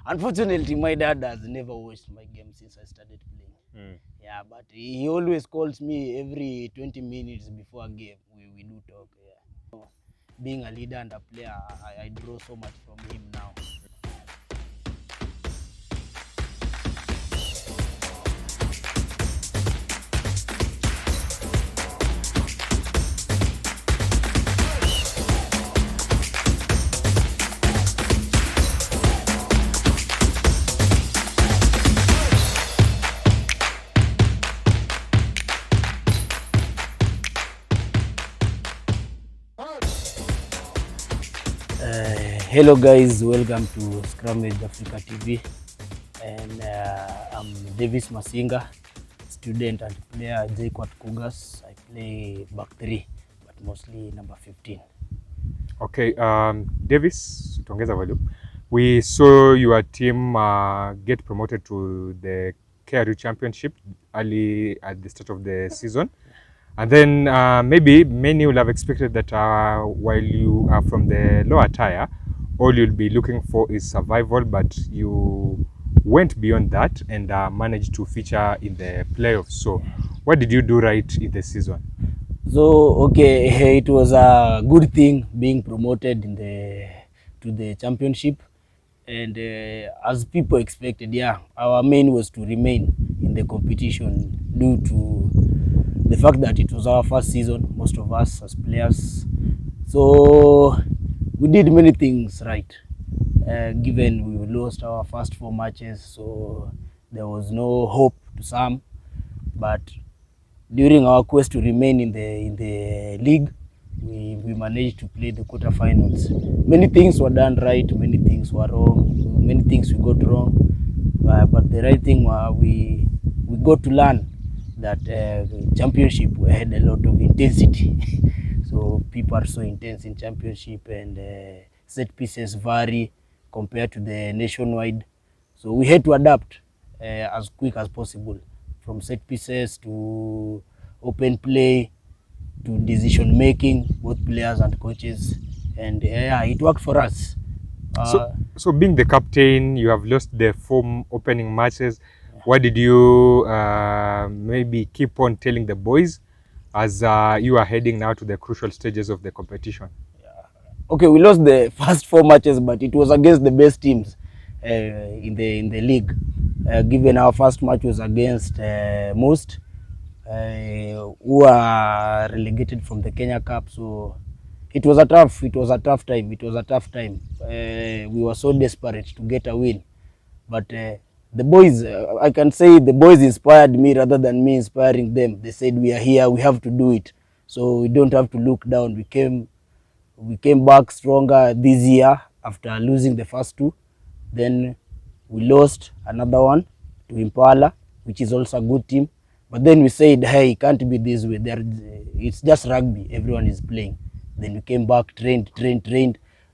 Unfortunately, my dad has never watched my game since I started playing. Yeah, but he always calls me every 20 minutes before a game. We do talk. Yeah. Being a leader and a player, I draw so much from him now. Hello guys, welcome to Scrummage Africa TV, and I'm Davies Masinga, student and player at JKUAT Cougars. I play back 3, but mostly number 15. Okay, Davies, tuongeza volume. We saw your team get promoted to the KRU Championship early at the start of the season. And then maybe many will have expected that while you are from the lower tier, all you'll be looking for is survival, but you went beyond that and managed to feature in the playoffs. So what did you do right in the season? So, okay, it was a good thing being promoted to the championship. And as people expected, yeah, our main was to remain in the competition due to the fact that it was our first season, most of us as players. So we did many things right, given we lost our first 4 matches, so there was no hope to some. But during our quest to remain in the league, we managed to play the quarterfinals. Many things were done right, many things were wrong, many things we got wrong, but the right thing we got to learn that championship had a lot of intensity. So people are so intense in championship, and set pieces vary compared to the nationwide. So we had to adapt as quick as possible, from set pieces to open play to decision making, both players and coaches, and yeah, it worked for us. So being the captain, you have lost the 4 opening matches. What did you maybe keep on telling the boys as you are heading now to the crucial stages of the competition? Okay, we lost the first 4 matches, but it was against the best teams in the league. Given our first match was against most who are relegated from the Kenya Cup, so it was a tough time. We were so desperate to get a win, but the boys, I can say the boys inspired me rather than me inspiring them. They said, we are here, we have to do it, so we don't have to look down. We came back stronger this year after losing the first 2. Then we lost another one to Impala, which is also a good team. But then we said, hey, it can't be this way. It's just rugby. Everyone is playing. Then we came back, trained.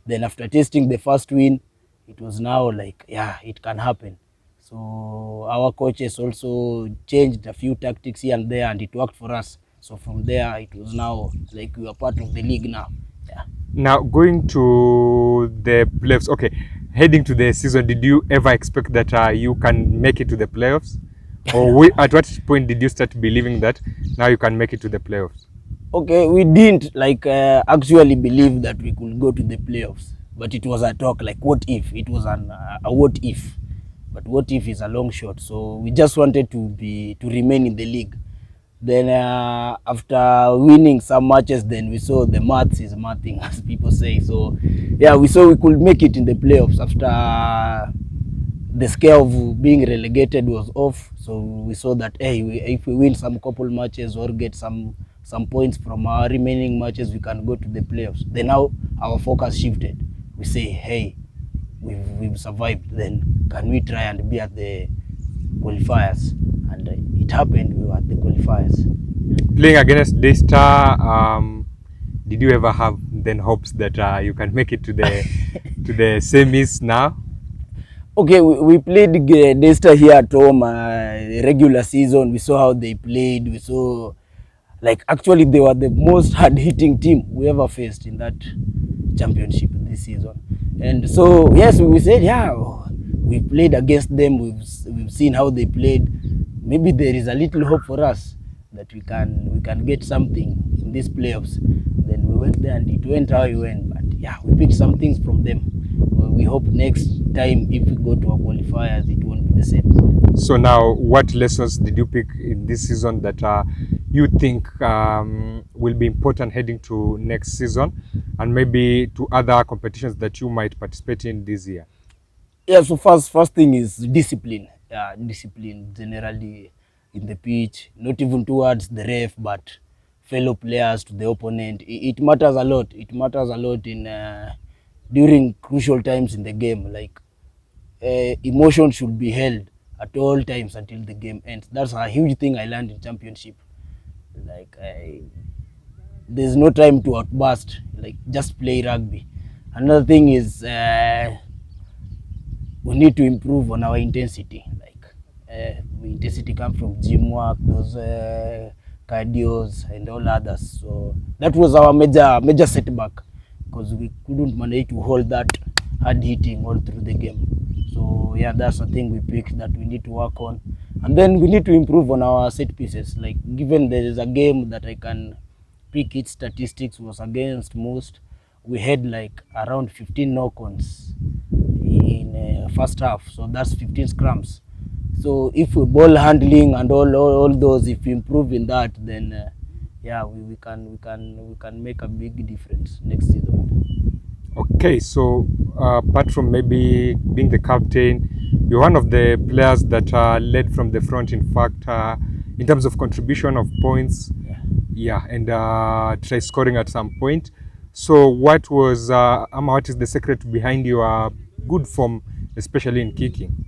Then after tasting the first win, it was now like, yeah, it can happen. So our coaches also changed a few tactics here and there, and it worked for us. So from there, it was now like we are part of the league now. Yeah. Now going to the playoffs, okay, heading to the season, did you ever expect that you can make it to the playoffs? Or at what point did you start believing that now you can make it to the playoffs? Okay, we didn't actually believe that we could go to the playoffs, but it was a talk, like what if. It was a what if, but what if is a long shot. So we just wanted to remain in the league. Then after winning some matches, then we saw the maths is mathing, as people say. So yeah, we saw we could make it in the playoffs after the scare of being relegated was off. So we saw that, hey, if we win some couple matches or get some points from our remaining matches, we can go to the playoffs. Then now our focus shifted. We say, hey, we've survived, then can we try and be at the qualifiers? And it happened, we were at the qualifiers. Playing against Daystar, did you ever have then hopes that you can make it to the to the semis now? Okay, we played Daystar here at home, regular season. We saw how they played. We saw, like, actually they were the most hard-hitting team we ever faced in that championship this season. And so yes, we said, yeah, we played against them, we've seen how they played. Maybe there is a little hope for us that we can get something in these playoffs. Then we went there and it went how it went, but yeah, we picked some things from them. We hope next time if we go to our qualifiers it won't be the same. So now, what lessons did you pick in this season that you think will be important heading to next season, and maybe to other competitions that you might participate in this year? Yeah, so first thing is discipline. Yeah, discipline generally in the pitch, not even towards the ref, but fellow players, to the opponent. It matters a lot. It matters a lot in during crucial times in the game. Like emotion should be held at all times until the game ends. That's a huge thing I learned in championship. Like there's no time to outburst. Like just play rugby. Another thing is we need to improve on our intensity. Like intensity comes from gym work, those cardios and all others. So that was our major setback, because we couldn't manage to hold that hard hitting all through the game. So yeah, that's a thing we picked that we need to work on. And then we need to improve on our set pieces. Like given there is a game that I can pick, its statistics was against most, we had like around 15 knock-ons in first half, so that's 15 scrums. So if we ball handling and all those, if we improve in that, then yeah, we can make a big difference next season. Okay, so apart from maybe being the captain, you're one of the players that led from the front, in fact, in terms of contribution of points, yeah, and try scoring at some point. So what was what is the secret behind your good form, especially in kicking?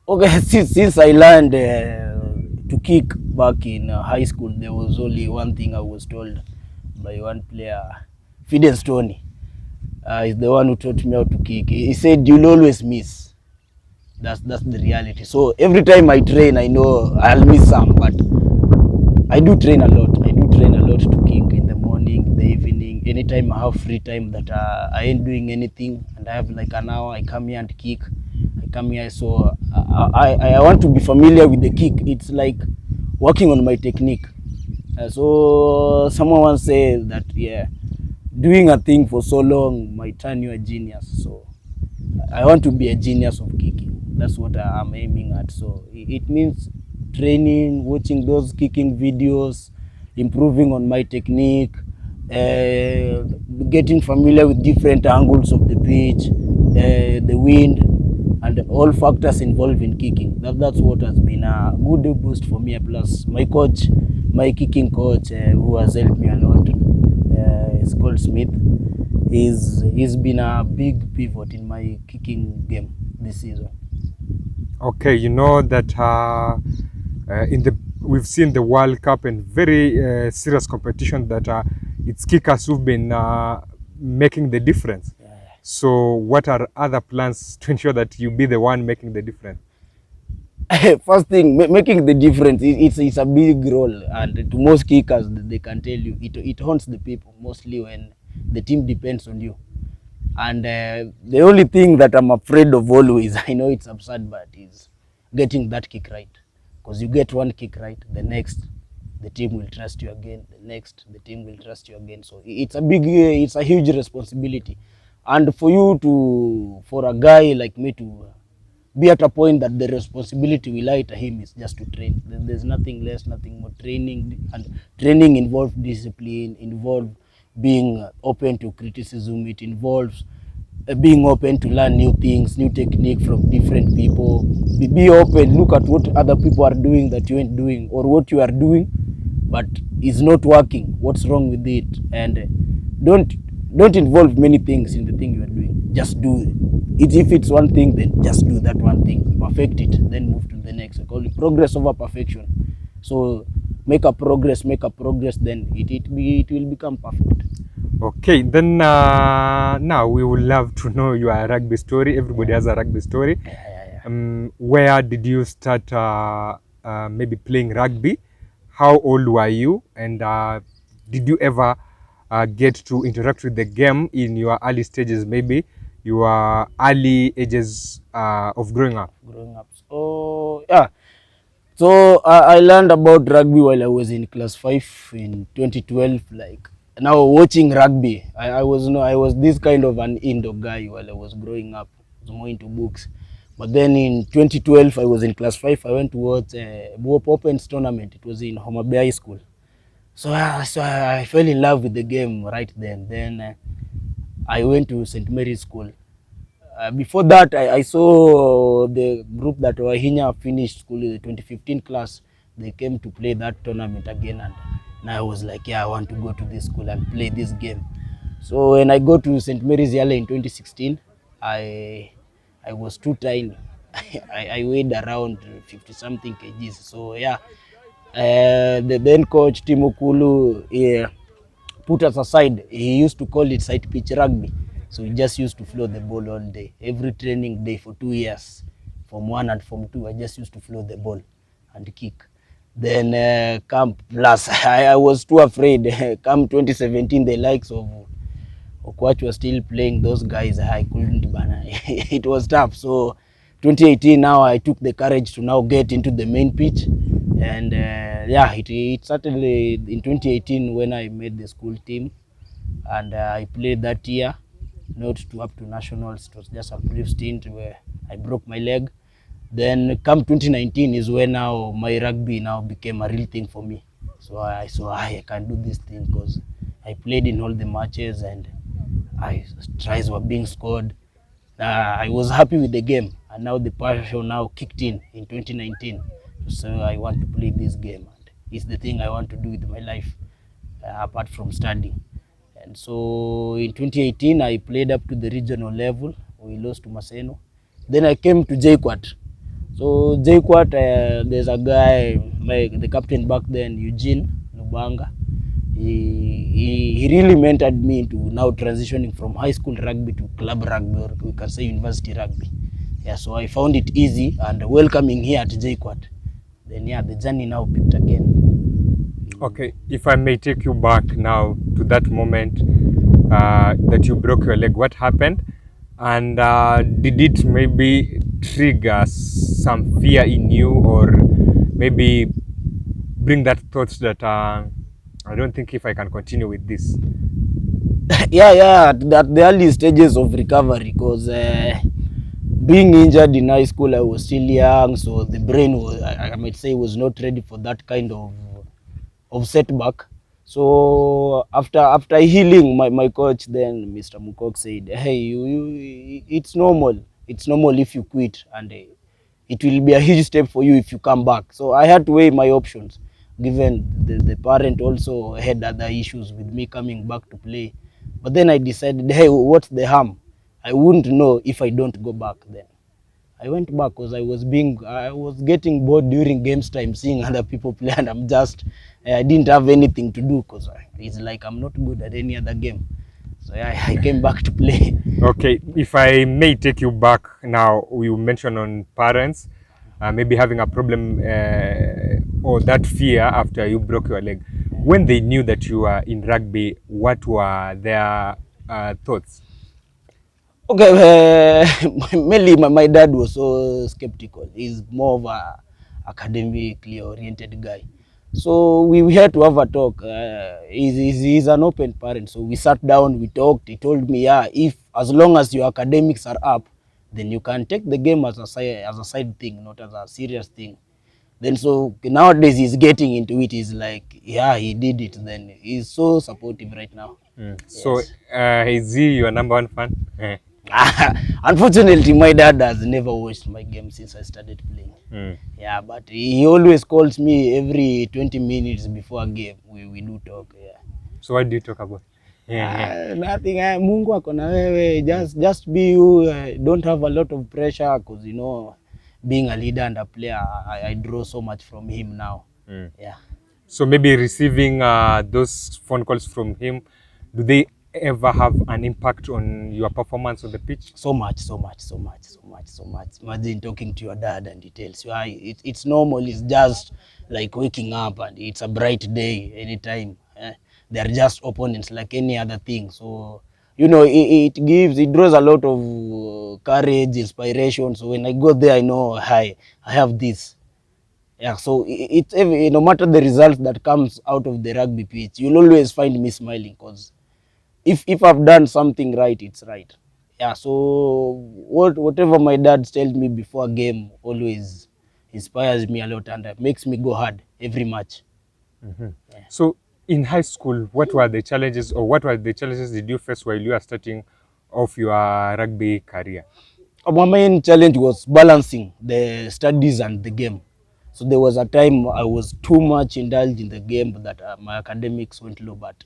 Okay, since I learned to kick back in high school, there was only one thing I was told by one player, Fidel Stoney. He's the one who taught me how to kick. He said you'll always miss. That's the reality. So every time I train, I know I'll miss some, but I do train a lot. I do train a lot to kick in the morning, in the evening, anytime I have free time that I ain't doing anything and I have like an hour, I come here and kick. I come here, so I want to be familiar with the kick. It's like working on my technique. So someone once said that, yeah, doing a thing for so long might turn you a genius. So I want to be a genius of kicking. That's what I'm aiming at. So it means training, watching those kicking videos, improving on my technique, getting familiar with different angles of the pitch, the wind, and all factors involved in kicking. That's what has been a good boost for me. Plus my coach, my kicking coach, who has helped me a lot, is called Smith. He's been a big pivot in my kicking game this season. Okay, you know that we've seen the World Cup and very serious competition that it's kickers who've been making the difference. Yeah. So what are other plans to ensure that you be the one making the difference? First thing, making the difference, it's a big role, and to most kickers, they can tell you it haunts the people mostly when the team depends on you. And the only thing that I'm afraid of always, I know it's absurd, but is getting that kick right. Because you get one kick right, the next, the team will trust you again. The next, the team will trust you again. So it's a huge responsibility. And for a guy like me to be at a point that the responsibility will lie to him is just to train. There's nothing less, nothing more. Training, and training involves discipline, involves being open to criticism. It involves being open to learn new things, new technique from different people. Be open, look at what other people are doing that you ain't doing, or what you are doing but is not working. What's wrong with it? And don't involve many things in the thing you are doing. Just do it. If it's one thing, then just do that one thing, perfect it, then move to the next. I call it progress over perfection. So make a progress, then it will become perfect. Okay, then now we would love to know your rugby story. Everybody has a rugby story. Where did you start maybe playing rugby? How old were you? And did you ever get to interact with the game in your early stages, maybe your early ages of growing up? Growing up. So yeah. So I learned about rugby while I was in class 5 in 2012. Like now watching rugby, I was this kind of an indoor guy while I was growing up. I was more into books. But then in 2012, I was in class 5. I went to watch a Opens tournament. It was in Homa Bay High School. So I fell in love with the game right then. Then I went to St. Mary's School. Before that, I saw the group that Wahinya finished school in the 2015 class. They came to play that tournament again, and I was like, yeah, I want to go to this school and play this game. So when I go to St. Mary's Yala in 2016, I was too tiny. I weighed around 50 something kgs. So yeah, the then coach Timokulu, yeah, put us aside. He used to call it side pitch rugby. So we just used to flow the ball all day. Every training day for 2 years, Form 1 and Form 2, I just used to flow the ball and kick. Then camp plus, I was too afraid. Come 2017, the likes of Okwach was still playing those guys. I couldn't banner. It was tough. So 2018, now I took the courage to now get into the main pitch. And yeah, it certainly in 2018 when I made the school team, and I played that year, not to up to nationals. It was just a brief stint where I broke my leg. Then come 2019 is when now my rugby now became a real thing for me. So I can do this thing because I played in all the matches and tries were being scored. I was happy with the game, and now the passion now kicked in 2019. So I want to play this game, and it's the thing I want to do with my life, apart from studying. And so in 2018, I played up to the regional level. We lost to Maseno. Then I came to JKUAT. So JKUAT, there's a guy, the captain back then, Eugene Nubanga. He really mentored me into now transitioning from high school rugby to club rugby, or we can say university rugby. Yeah, so I found it easy and welcoming here at JKUAT. Then yeah, the journey now picked again. Okay, if I may take you back now to that moment that you broke your leg, what happened? And did it maybe trigger some fear in you, or maybe bring that thought that I don't think if I can continue with this? Yeah, at the early stages of recovery, because being injured in high school, I was still young, so the brain was, I might say, was not ready for that kind of setback. So after healing, my coach then, Mr. Mukok, said, hey, it's normal. It's normal if you quit, and it will be a huge step for you if you come back. So I had to weigh my options, given the parent also had other issues with me coming back to play. But then I decided, hey, what's the harm? I wouldn't know if I don't go back then. I went back because I was getting bored during games time, seeing other people play, and I didn't have anything to do because it's like I'm not good at any other game. So yeah, I came back to play. Okay, if I may take you back now, you mentioned on parents maybe having a problem or that fear after you broke your leg. When they knew that you were in rugby, what were their thoughts? Okay, mainly my dad was so skeptical. He's more of a academically oriented guy. So we had to have a talk. He's an open parent. So we sat down, we talked. He told me, yeah, if as long as your academics are up, then you can take the game as a side thing, not as a serious thing. Then so nowadays he's getting into it. He's like, yeah, he did it. Then he's so supportive right now. So Yes. is he your number one fan? Unfortunately, my dad has never watched my game since I started playing. Yeah, but he always calls me every 20 minutes before a game. We do talk. Yeah. So what do you talk about? Nothing. Mungu ako na wewe. Just be you. Don't have a lot of pressure, because being a leader and a player, I draw so much from him now. Yeah. So maybe receiving those phone calls from him, do they ever have an impact on your performance on the pitch? So much. Imagine talking to your dad and he tells you, it's normal. It's just like waking up and it's a bright day anytime. They're just opponents like any other thing. So you know, it draws a lot of courage, inspiration. So when I go there, I know I have this. Yeah, so no matter the result that comes out of the rugby pitch, you'll always find me smiling, because if I've done something right, it's right. Yeah, so whatever my dad tells me before a game always inspires me a lot, and makes me go hard every match. So in high school, what were the challenges, or what were the challenges did you face while you were starting off your rugby career? My main challenge was balancing the studies and the game. So there was a time I was too much indulged in the game that my academics went low. But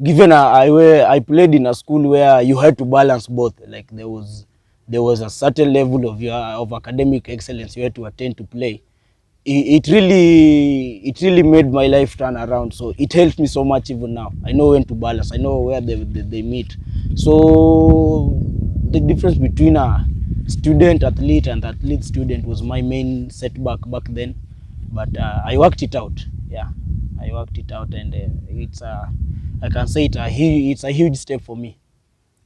given I played in a school where you had to balance both, like there was a certain level of academic excellence you had to attain to play. It really made my life turn around. So it helps me so much even now. I know when to balance. I know where they meet. So the difference between a student athlete and athlete student was my main setback back then. But I worked it out. Yeah, I worked it out, and I can say it's a huge step for me.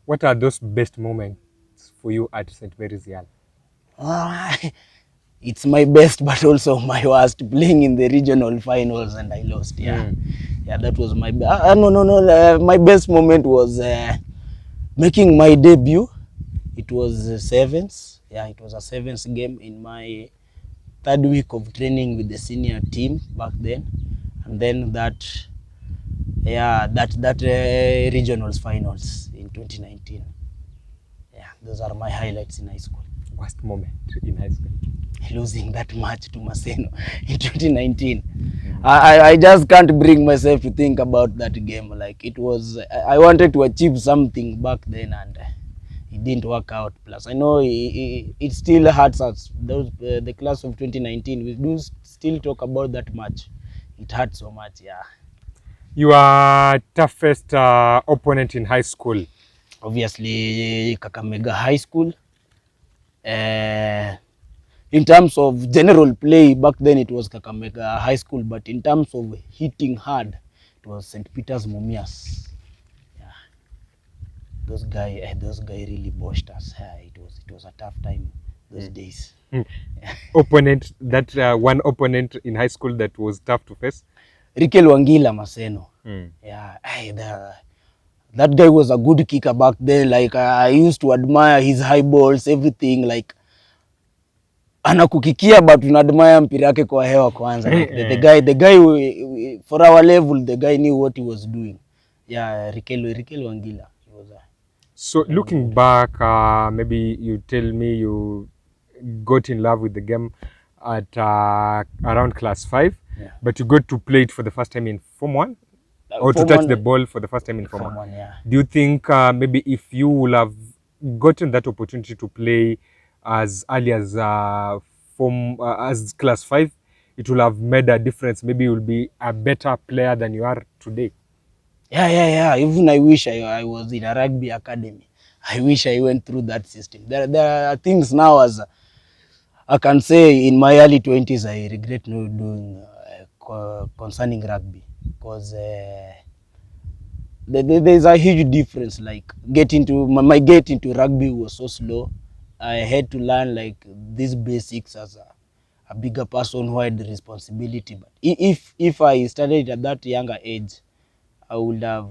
What are those best moments for you at St. Mary's Yala? Ah, it's my best, but also my worst, playing in the regional finals and I lost. Yeah, yeah, that was my no. My best moment was making my debut. It was sevens. Yeah, it was a sevens game in my third week of training with the senior team back then, and then that regionals finals in 2019. Yeah, those are my highlights in high school. Worst moment in high school? Losing that match to Maseno in 2019. I just can't bring myself to think about that game. Like, it was, I wanted to achieve something back then, and it didn't work out. Plus, I know it still hurts us. The class of 2019, we do still talk about that match. It hurts so much, yeah. Your toughest opponent in high school? Obviously, Kakamega High School. In terms of general play, back then it was Kakamega High School, but in terms of hitting hard, it was St. Peter's Mumias. Yeah, those guy really boshed us. It was a tough time those days. Opponent, that one opponent in high school that was tough to face? Rikel Wangila Maseno. Yeah, that guy was a good kicker back then. Like, I used to admire his high balls, everything. Like, anakukikia but unadmire mpira yake kwa hewa kwanza. Like, the guy for our level, the guy knew what he was doing. Yeah, Rikel Wangila. He was So looking back, maybe you tell me you got in love with the game at around class 5, Yeah. but you got to play it for the first time in Form 1? Or to touch the ball for the first time in Form 1? Yeah. Do you think maybe if you would have gotten that opportunity to play as early as as class 5, it will have made a difference? Maybe you will be a better player than you are today? Yeah. Even I wish I was in a rugby academy. I wish I went through that system. There are things now, as I can say, in my early 20s, I regret not doing concerning rugby, because there's a huge difference. Like, my get into rugby was so slow. I had to learn like these basics as a bigger person who had the responsibility. But if I started at that younger age, I would have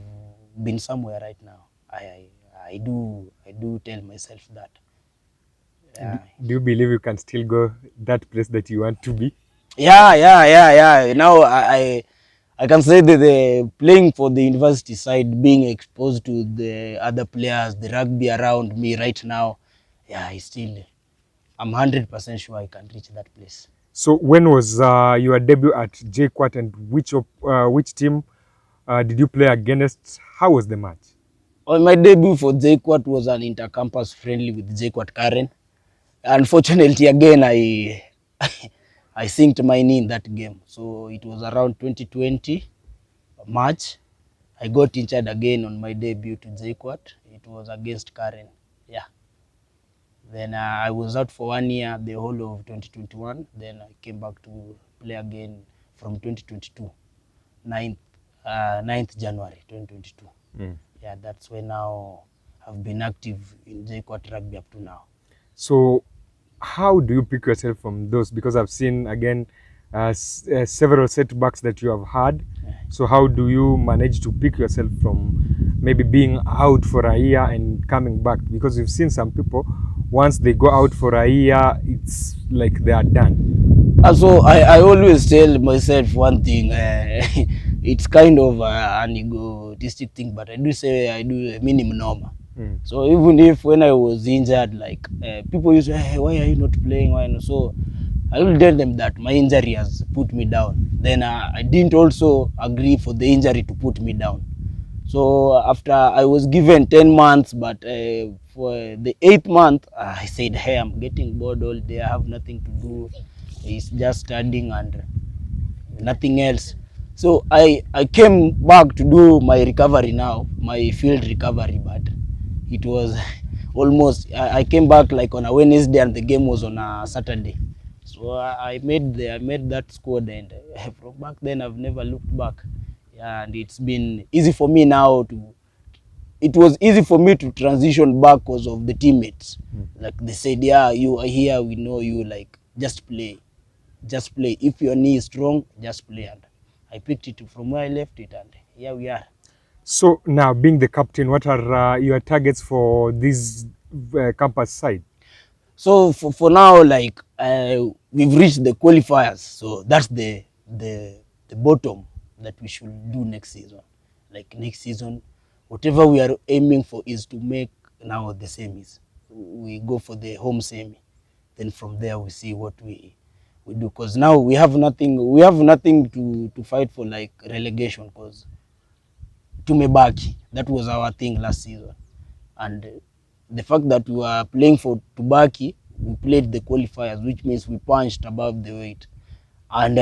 been somewhere right now. I do tell myself that. Do you believe you can still go that place that you want to be? Yeah. Now I can say that the playing for the university side, being exposed to the other players, the rugby around me right now, yeah, I'm 100% sure I can reach that place. So when was your debut at JKUAT, and which team did you play against? How was the match? On my debut for JKUAT was an intercampus friendly with JKUAT Karen. Unfortunately, again, I synced my knee in that game. So it was around 2020 March. I got injured again on my debut to JKUAT. It was against Karen. Yeah. Then I was out for 1 year, the whole of 2021. Then I came back to play again from 2022, 9th January 2022. Yeah, that's when now have been active in JKUAT rugby up to now. So how do you pick yourself from those? Because I've seen again several setbacks that you have had. So how do you manage to pick yourself from maybe being out for a year and coming back? Because you've seen some people, once they go out for a year, it's like they are done. So I always tell myself one thing, it's kind of an egotistic thing, but I do say I do a minimum normal. So even if when I was injured, like people used to say, hey, why are you not playing? Why not? So I will tell them that my injury has put me down. Then I didn't also agree for the injury to put me down. So after I was given 10 months, but for the 8th month, I said, hey, I'm getting bored all day. I have nothing to do. It's just studying and nothing else. So I came back to do my recovery now, my field recovery, but it was almost, I came back like on a Wednesday and the game was on a Saturday. So I made that squad, and from back then I've never looked back. Yeah, and it's been easy for me now to, it was easy for me to transition back because of the teammates. Like they said, yeah, you are here, we know you, like just play. Just play. If your knee is strong, just play. And I picked it from where I left it, and here we are. So now, being the captain, what are your targets for this campus side? So for now, like we've reached the qualifiers, so that's the bottom that we should do next season. Like next season, whatever we are aiming for is to make now the semis. We go for the home semi, then from there we see what we do. Because now we have nothing. We have nothing to fight for, like relegation. Because tumebaki, that was our thing last season, and the fact that we were playing for Tubaki, we played the qualifiers, which means we punched above the weight. And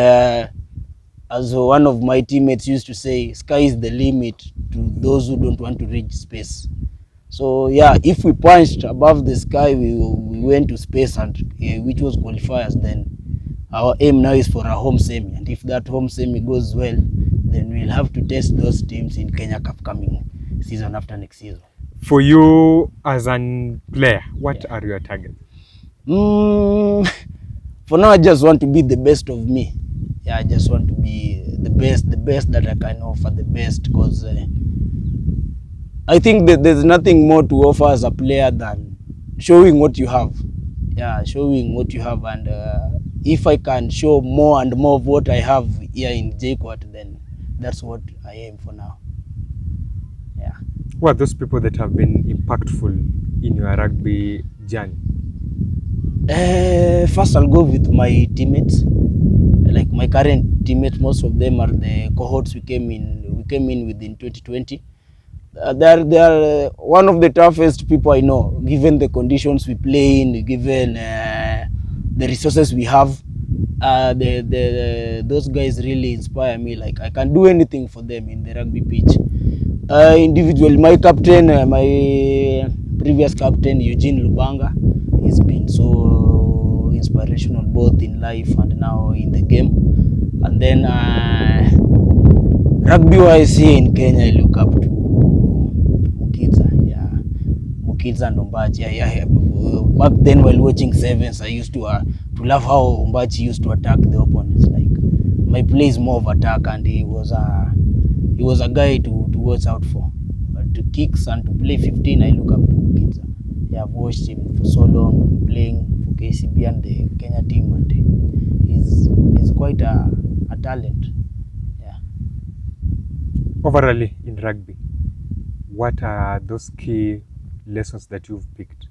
as one of my teammates used to say, sky is the limit to those who don't want to reach space. So yeah, if we punched above the sky, we went to space, and which was qualifiers, then our aim now is for a home semi. And if that home semi goes well, then we'll have to test those teams in Kenya Cup coming season after next season. For you as a player, what are your targets? For now, I just want to be the best of me. Yeah, I just want to be the best that I can offer, the best, because I think that there's nothing more to offer as a player than showing what you have. Yeah, showing what you have, and if I can show more and more of what I have here in JKUAT, then that's what I aim for now. Yeah. Who are those people that have been impactful in your rugby journey? First, I'll go with my teammates. Like my current teammates, most of them are the cohorts we came in within 2020. They are one of the toughest people I know, given the conditions we play in, given the resources we have. Those guys really inspire me. Like I can do anything for them in the rugby pitch. Individually, my captain, my previous captain, Eugene Lubanga, he's been so inspirational both in life and now in the game. And then rugby-wise here in Kenya, I look up to Mukidza and Ombachi. Back then, while watching Sevens, I used to love how Ombachi used to attack the opponents. Like my play is more of attack, and he was a guy to watch out for. But to kicks and to play 15, I look up to Mukidza. Yeah, I've watched him for so long playing for KCB and the Kenya team, and he's quite a talent. Yeah. Overall in rugby, what are those key lessons that you've picked?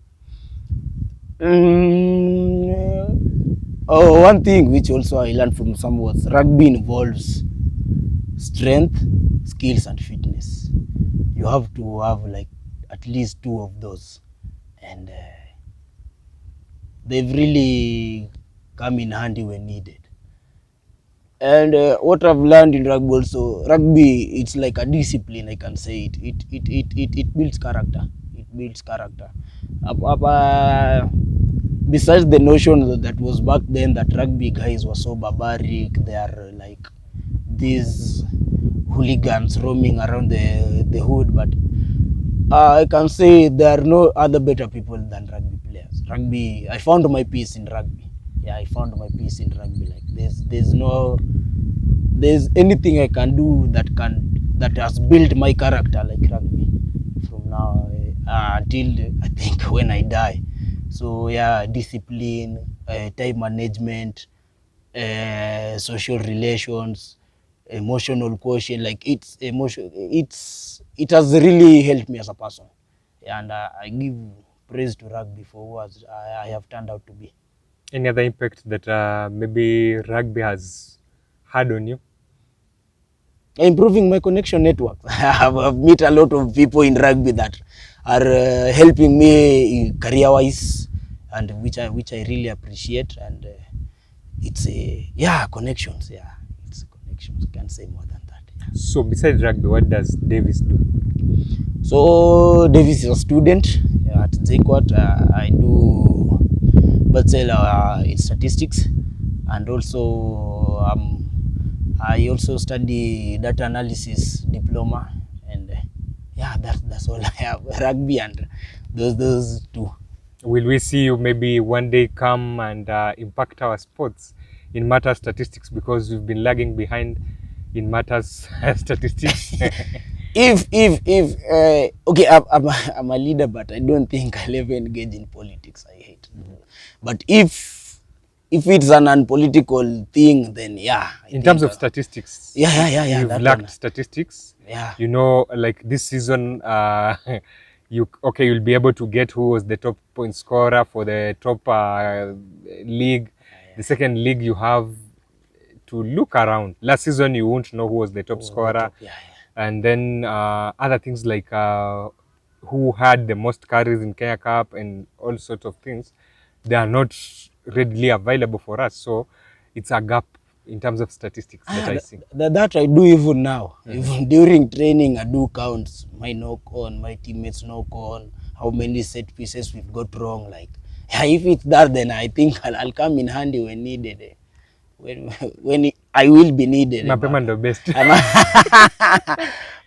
One thing which also I learned from some was rugby involves strength, skills, and fitness. You have to have like at least 2 of those, and they've really come in handy when needed. And what I've learned in rugby also, rugby, it's like a discipline, I can say it. It builds character. It builds character. Besides the notion that was back then that rugby guys were so barbaric, they are like these hooligans roaming around the hood, but I can say there are no other better people than rugby players. Rugby, I found my peace in rugby. Yeah, I found my peace in rugby. Like there's anything I can do that has built my character like rugby from now until I think when I die. So yeah, discipline, time management, social relations, emotional quotient. Like it has really helped me as a person, and I give praise to rugby for who I have turned out to be. Any other impact that maybe rugby has had on you? Improving my connection network. I've met a lot of people in rugby that are helping me career wise, and which I really appreciate. And it's connections. Yeah, it's connections. Can't say more than that. Yeah. So besides rugby, what does Davies do? So Davies is a student at JKUAT. I do bachelor in statistics, and also I also study data analysis diploma, and that's all I have. Rugby and those two. Will we see you maybe one day come and impact our sports in matters statistics, because we've been lagging behind in matters statistics? If okay, I'm a leader, but I don't think I'll ever engage in politics. I hate it. But if it's an unpolitical thing, then yeah. In terms of statistics, yeah, you've lacked statistics. Yeah. You know, like this season, you'll be able to get who was the top point scorer for the top league. The second league, you have to look around. Last season, you won't know who was the top scorer. And then other things like who had the most carries in Kenya Cup and all sorts of things, they are not readily available for us. So it's a gap in terms of statistics that I see. That I do even now. Even during training, I do counts. My knock on, my teammates knock on, how many set pieces we've got wrong. Like, if it's that, then I think I'll come in handy when needed. When I will be needed. Mapema ndo best.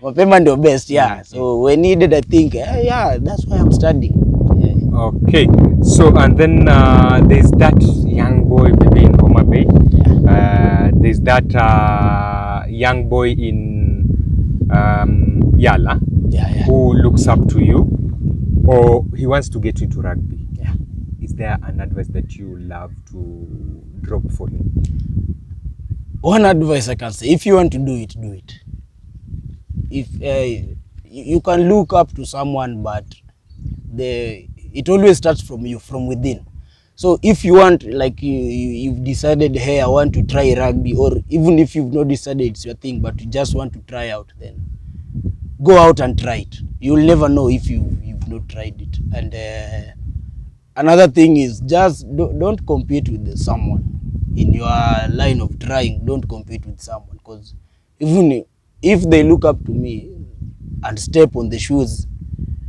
Mapema ndo best, yeah. So when needed, I think, that's why I'm studying. Yeah. Okay. So, and then there's that young boy maybe in Homa Bay. There's that young boy in Yala who looks up to you, or he wants to get into rugby. Yeah. Is there an advice that you love to drop for him? One advice I can say: if you want to do it, do it. If you can look up to someone, but it always starts from you, from within. So if you want, like you've decided, hey, I want to try rugby, or even if you've not decided it's your thing, but you just want to try out, then go out and try it. You'll never know if you've not tried it. And another thing is, just don't compete with someone in your line of trying. Don't compete with someone, because even if they look up to me and step on the shoes,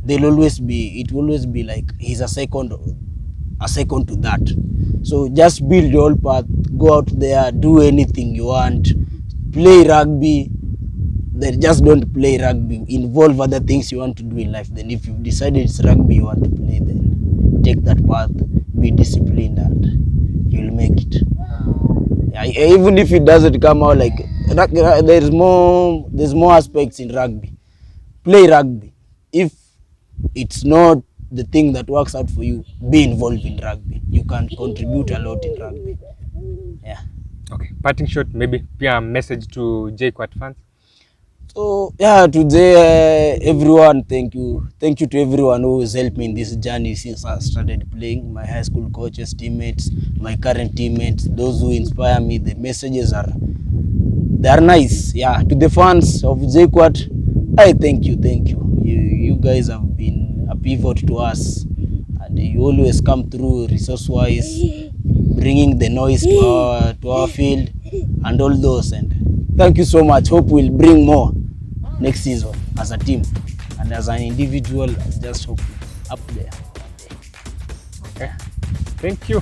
it will always be like he's a second to that. So just build your path, go out there, do anything you want, play rugby. Then just don't play rugby, involve other things you want to do in life. Then if you've decided it's rugby you want to play, then take that path, be disciplined, and you'll make it. Yeah, even if it doesn't come out like there's more aspects in rugby. Play rugby. If it's not the thing that works out for you, be involved in rugby. You can contribute a lot in rugby. Yeah. Okay. Parting shot, maybe a message to JKUAT fans. So yeah, today everyone, thank you to everyone who has helped me in this journey since I started playing. My high school coaches, teammates, my current teammates, those who inspire me. The messages are nice. Yeah, to the fans of JKUAT, I thank you. You guys have been a pivot to us, and you always come through resource-wise, bringing the noise to our field and all those. And thank you so much. Hope we'll bring more next season as a team, and as an individual. I just hope up there. Okay. Thank you.